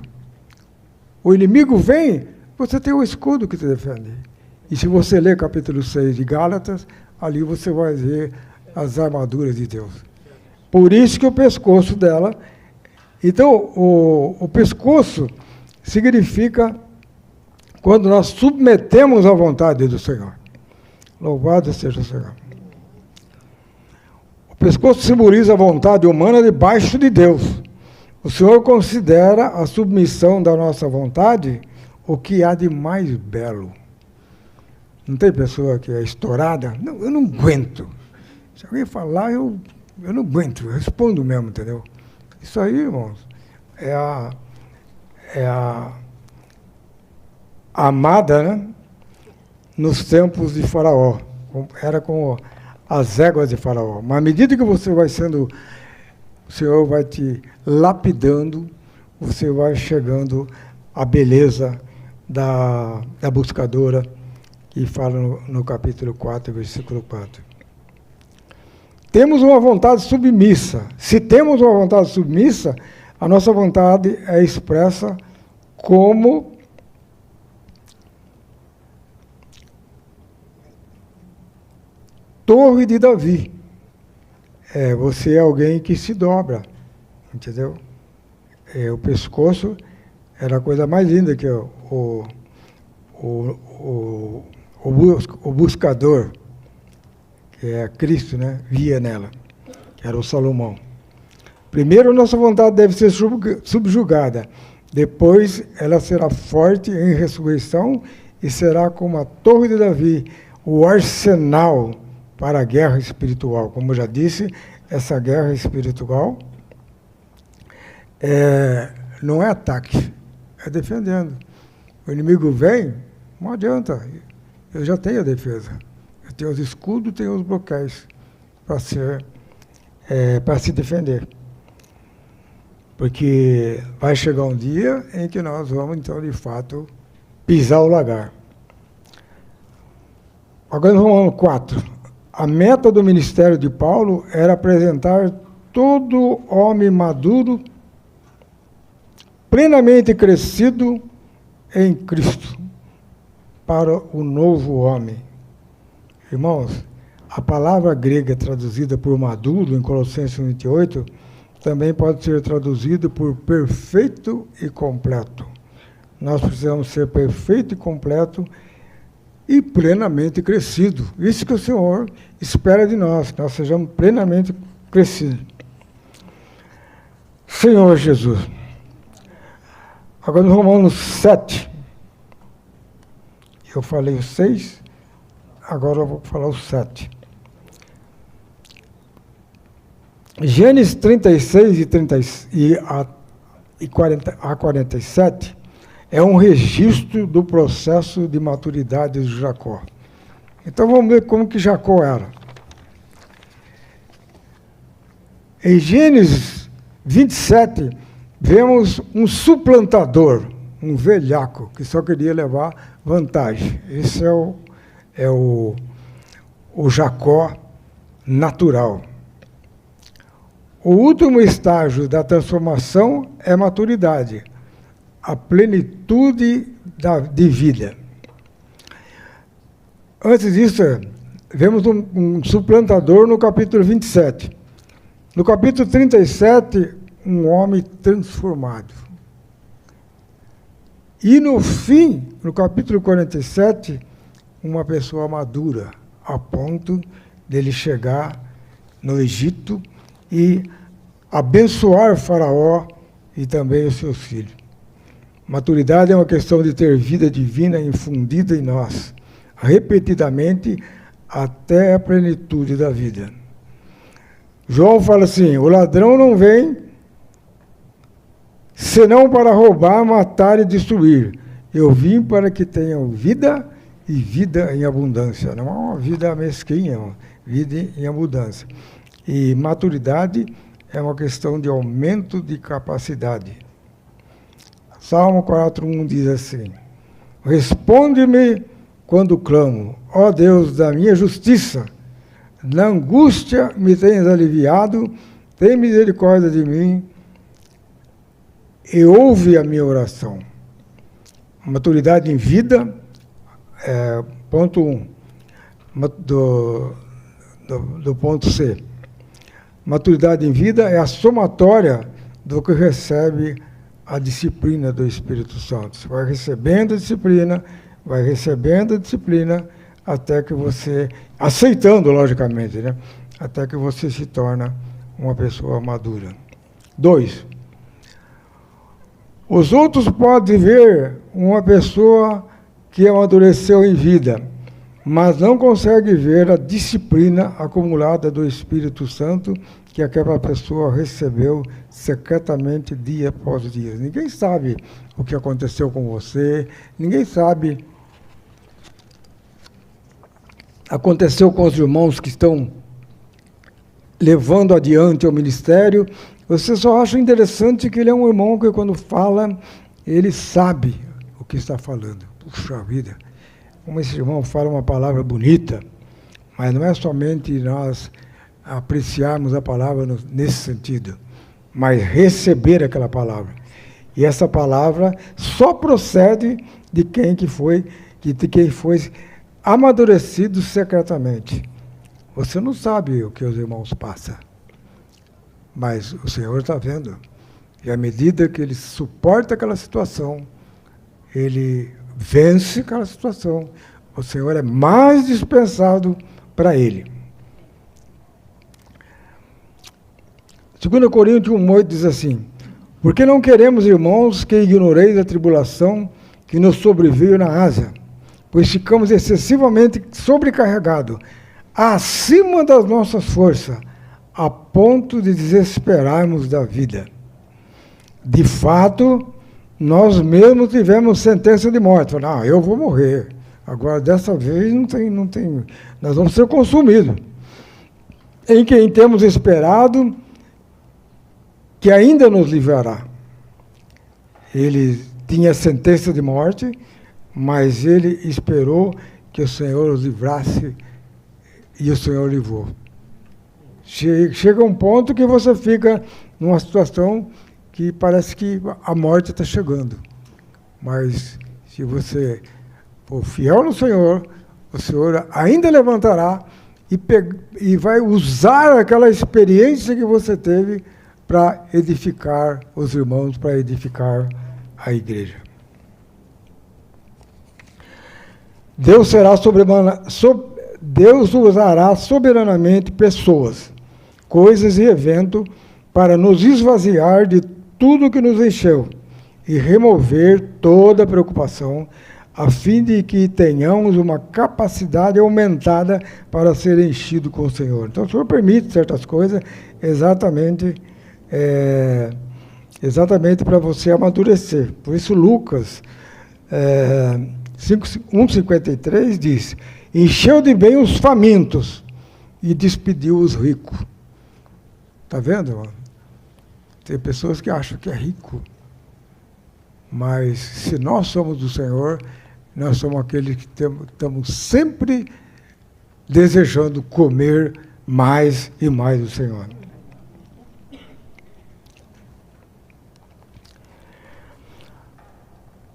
O inimigo vem, você tem o escudo que te defende. E se você ler capítulo 6 de Gálatas, ali você vai ver as armaduras de Deus. Por isso que o pescoço dela... Então, o pescoço significa quando nós submetemos à vontade do Senhor. Louvado seja o Senhor. O pescoço simboliza a vontade humana debaixo de Deus. O Senhor considera a submissão da nossa vontade o que há de mais belo. Não tem pessoa que é estourada? Não, eu não aguento. Se alguém falar, eu não aguento, eu respondo mesmo, entendeu? Isso aí, irmãos, é a amada, né? Nos tempos de Faraó. Era como as éguas de Faraó. Mas à medida que você vai sendo, o Senhor vai te lapidando, você vai chegando à beleza da buscadora, que fala no capítulo 4, versículo 4. Temos uma vontade submissa. Se temos uma vontade submissa, a nossa vontade é expressa como Torre de Davi. Você é alguém que se dobra, entendeu? O pescoço era a coisa mais linda que o buscador, que é Cristo, né, via nela, que era o Salomão. Primeiro, nossa vontade deve ser subjugada. Depois, ela será forte em ressurreição e será como a Torre de Davi, o arsenal para a guerra espiritual. Como eu já disse, essa guerra espiritual não é ataque, é defendendo. O inimigo vem, não adianta, eu já tenho a defesa. Eu tenho os escudos, tenho os bloqueios para se defender. Porque vai chegar um dia em que nós vamos, então, de fato, pisar o lagar. Agora, no Romanos 4. A meta do ministério de Paulo era apresentar todo homem maduro, plenamente crescido em Cristo, para o novo homem. Irmãos, a palavra grega traduzida por maduro, em Colossenses 28, também pode ser traduzida por perfeito e completo. Nós precisamos ser perfeito e completo e plenamente crescido. Isso que o Senhor espera de nós, que nós sejamos plenamente crescidos. Senhor Jesus. Agora no Romanos 7. Eu falei o 6, agora eu vou falar o 7. Gênesis 36 e 47 é um registro do processo de maturidade de Jacó. Então vamos ver como que Jacó era. Em Gênesis 27, vemos um suplantador, um velhaco, que só queria levar vantagem. Esse é o Jacó natural. O último estágio da transformação é a maturidade, a plenitude de vida. Antes disso, vemos um suplantador no capítulo 27. No capítulo 37, um homem transformado. E no fim, no capítulo 47, uma pessoa madura, a ponto dele chegar no Egito e abençoar Faraó e também os seus filhos. Maturidade é uma questão de ter vida divina infundida em nós, repetidamente, até a plenitude da vida. João fala assim: o ladrão não vem senão para roubar, matar e destruir. Eu vim para que tenham vida e vida em abundância. Não é uma vida mesquinha, é uma vida em abundância. E maturidade é uma questão de aumento de capacidade. Salmo 4:1 diz assim: responde-me quando clamo, ó Deus da minha justiça. Na angústia me tens aliviado, tem misericórdia de mim e ouve a minha oração. Maturidade em vida, ponto 1, do ponto C. Maturidade em vida é a somatória do que recebe a disciplina do Espírito Santo. Você vai recebendo a disciplina, até que você, aceitando, logicamente, né? Até que você se torna uma pessoa madura. 2. Os outros podem ver uma pessoa que amadureceu em vida, mas não consegue ver a disciplina acumulada do Espírito Santo que aquela pessoa recebeu secretamente dia após dia. Ninguém sabe o que aconteceu com você, ninguém sabe. Aconteceu com os irmãos que estão levando adiante o ministério. Você só acha interessante que ele é um irmão que, quando fala, ele sabe o que está falando. Puxa vida, como esse irmão fala uma palavra bonita, mas não é somente nós apreciarmos a palavra nesse sentido, mas receber aquela palavra. E essa palavra só procede de quem foi amadurecido secretamente. Você não sabe o que os irmãos passam, mas o Senhor está vendo. E à medida que ele suporta aquela situação, ele vence aquela situação, o Senhor é mais dispensado para ele. 2 Coríntios 1:8 diz assim: porque não queremos, irmãos, que ignoreis a tribulação que nos sobreveio na Ásia, pois ficamos excessivamente sobrecarregados, acima das nossas forças, a ponto de desesperarmos da vida. De fato, nós mesmos tivemos sentença de morte. Não, eu vou morrer. Agora, dessa vez, não tem, nós vamos ser consumidos. Em quem temos esperado que ainda nos livrará. Ele tinha sentença de morte, mas ele esperou que o Senhor os livrasse, e o Senhor livrou. Chega um ponto que você fica numa situação que parece que a morte está chegando. Mas se você for fiel no Senhor, o Senhor ainda levantará e vai usar aquela experiência que você teve para edificar os irmãos, para edificar a igreja. Deus usará soberanamente pessoas, coisas e eventos para nos esvaziar de tudo que nos encheu e remover toda preocupação, a fim de que tenhamos uma capacidade aumentada para ser enchido com o Senhor. Então, o Senhor permite certas coisas exatamente para você amadurecer. Por isso, Lucas 1,53 diz: encheu de bem os famintos e despediu os ricos. Está vendo? Tem pessoas que acham que é rico, mas se nós somos do Senhor, nós somos aqueles que estamos sempre desejando comer mais e mais do Senhor.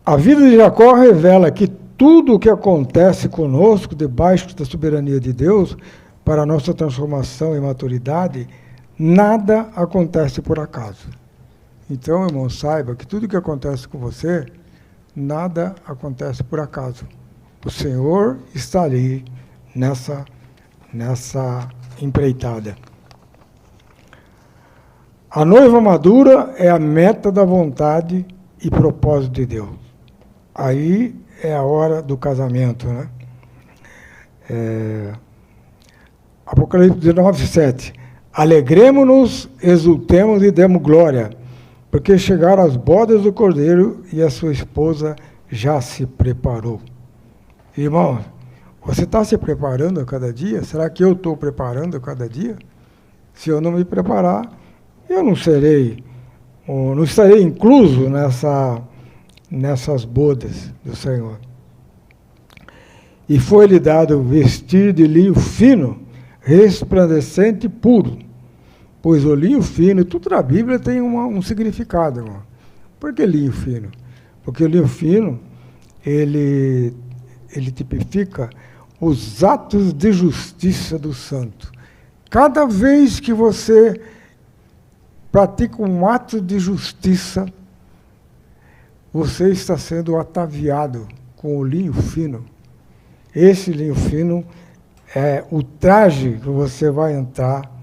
A vida de Jacó revela que tudo o que acontece conosco, debaixo da soberania de Deus, para a nossa transformação e maturidade, nada acontece por acaso. Então, irmão, saiba que tudo o que acontece com você nada acontece por acaso. O Senhor está ali nessa empreitada. A noiva madura é a meta da vontade e propósito de Deus. Aí é a hora do casamento, né? Apocalipse 19, 7. Alegremo-nos, exultemos e demos glória, porque chegaram as bodas do Cordeiro e a sua esposa já se preparou. Irmãos, você está se preparando a cada dia? Será que eu estou preparando a cada dia? Se eu não me preparar, eu não estarei incluso nessas bodas do Senhor. E foi-lhe dado vestir de linho fino, resplandecente e puro. Pois o linho fino, tudo na Bíblia tem um significado, irmão. Por que linho fino? Porque o linho fino, ele tipifica os atos de justiça do santo. Cada vez que você pratica um ato de justiça, você está sendo ataviado com o linho fino. Esse linho fino é o traje que você vai entrar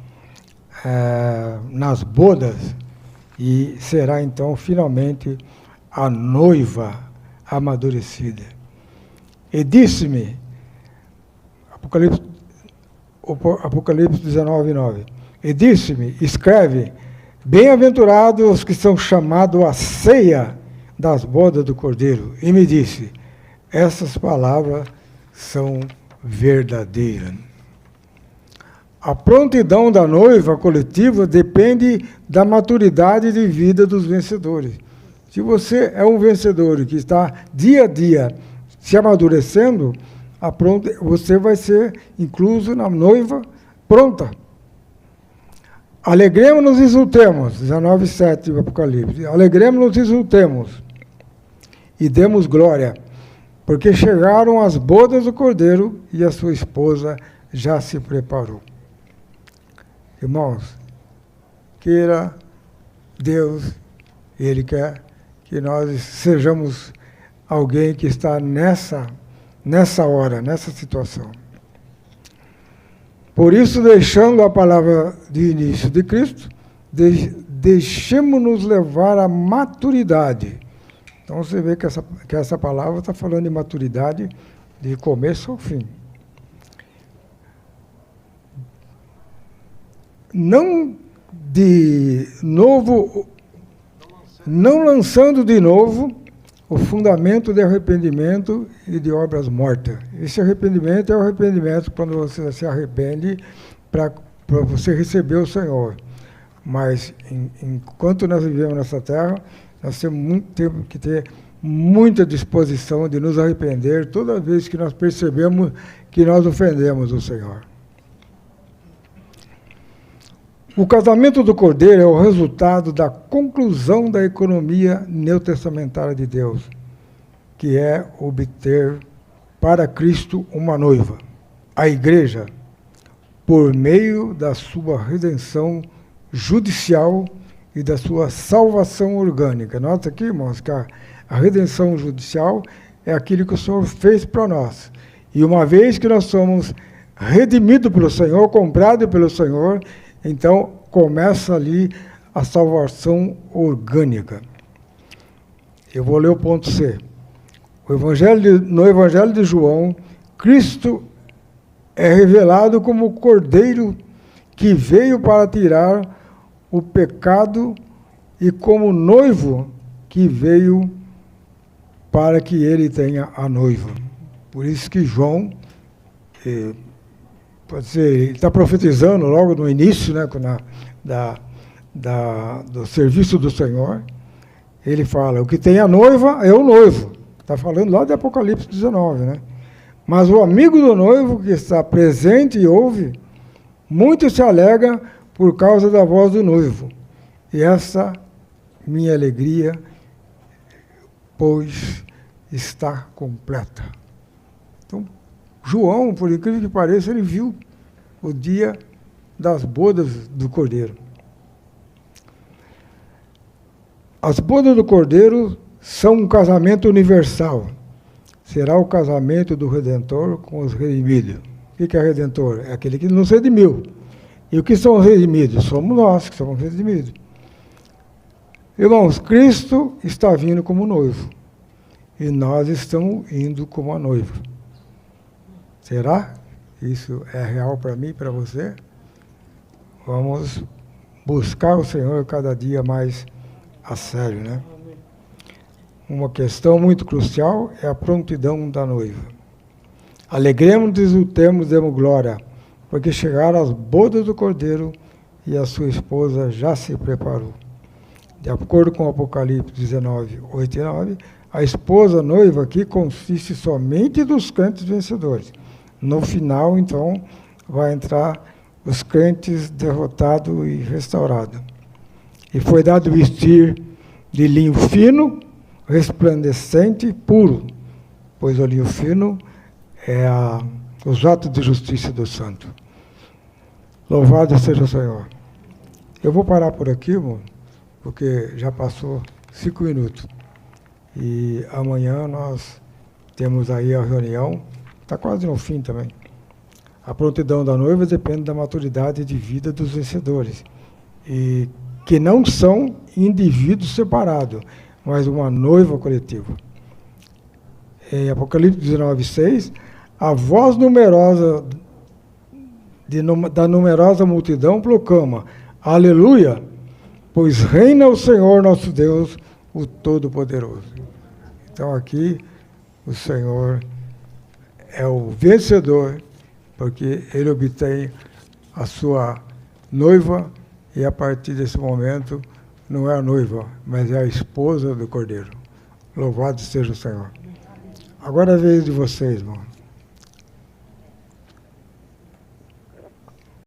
nas bodas e será então finalmente a noiva amadurecida. E disse-me, Apocalipse 19, 9, e disse-me, escreve, bem-aventurados os que são chamados à ceia das bodas do Cordeiro. E me disse, essas palavras são verdadeiras. A prontidão da noiva coletiva depende da maturidade de vida dos vencedores. Se você é um vencedor que está dia a dia se amadurecendo, você vai ser incluso na noiva pronta. Alegremos-nos e exultemos, 19:7 do Apocalipse. Alegremos-nos e exultemos e demos glória, porque chegaram as bodas do Cordeiro e a sua esposa já se preparou. Irmãos, queira Deus, Ele quer que nós sejamos alguém que está nessa hora, nessa situação. Por isso, deixando a palavra de início de Cristo, deixemos-nos levar à maturidade. Então, você vê que essa palavra está falando de maturidade de começo ao fim. Não lançando de novo o fundamento de arrependimento e de obras mortas. Esse arrependimento é o arrependimento quando você se arrepende para você receber o Senhor. Mas, enquanto nós vivemos nessa terra, nós temos que ter muita disposição de nos arrepender toda vez que nós percebemos que nós ofendemos o Senhor. O casamento do Cordeiro é o resultado da conclusão da economia neotestamentária de Deus, que é obter para Cristo uma noiva, a igreja, por meio da sua redenção judicial e da sua salvação orgânica. Nota aqui, irmãos, que a redenção judicial é aquilo que o Senhor fez para nós. E uma vez que nós somos redimidos pelo Senhor, comprados pelo Senhor, então começa ali a salvação orgânica. Eu vou ler o ponto C. No Evangelho de João, Cristo é revelado como o Cordeiro que veio para tirar o pecado e como noivo que veio para que ele tenha a noiva. Por isso que João, pode ser, ele está profetizando logo no início, né, do serviço do Senhor, ele fala, o que tem a noiva é o noivo. Está falando lá de Apocalipse 19, né? Mas o amigo do noivo que está presente e ouve, muito se alegra por causa da voz do noivo. E essa minha alegria, pois está completa. Então, João, por incrível que pareça, ele viu o dia das bodas do Cordeiro. As bodas do Cordeiro são um casamento universal. Será o casamento do Redentor com os redimidos. O que é Redentor? É aquele que nos redimiu. E o que são os redimidos? Somos nós que somos redimidos. Irmãos, Cristo está vindo como noivo. E nós estamos indo como a noiva. Será? Isso é real para mim e para você? Vamos buscar o Senhor cada dia mais a sério, né? Uma questão muito crucial é a prontidão da noiva. Alegremos-nos e exultemos, demos glória, porque chegaram as bodas do Cordeiro e a sua esposa já se preparou. De acordo com Apocalipse 19, 8 e 9, a esposa noiva aqui consiste somente dos crentes vencedores. No final, então, vai entrar os crentes derrotados e restaurados. E foi dado vestir de linho fino, resplandecente e puro, pois o linho fino é os atos de justiça do santo. Louvado seja o Senhor. Eu vou parar por aqui, irmão, porque já passou 5 minutos. E amanhã nós temos aí a reunião, está quase no fim também. A prontidão da noiva depende da maturidade de vida dos vencedores, e que não são indivíduos separados, mas uma noiva coletiva. Em Apocalipse 19, 6, a voz numerosa da numerosa multidão proclama: Aleluia, pois reina o Senhor nosso Deus, o Todo-Poderoso. Então aqui o Senhor é o vencedor, porque ele obtém a sua noiva, e a partir desse momento não é a noiva, mas é a esposa do Cordeiro. Louvado seja o Senhor. Agora é a vez de vocês, irmão.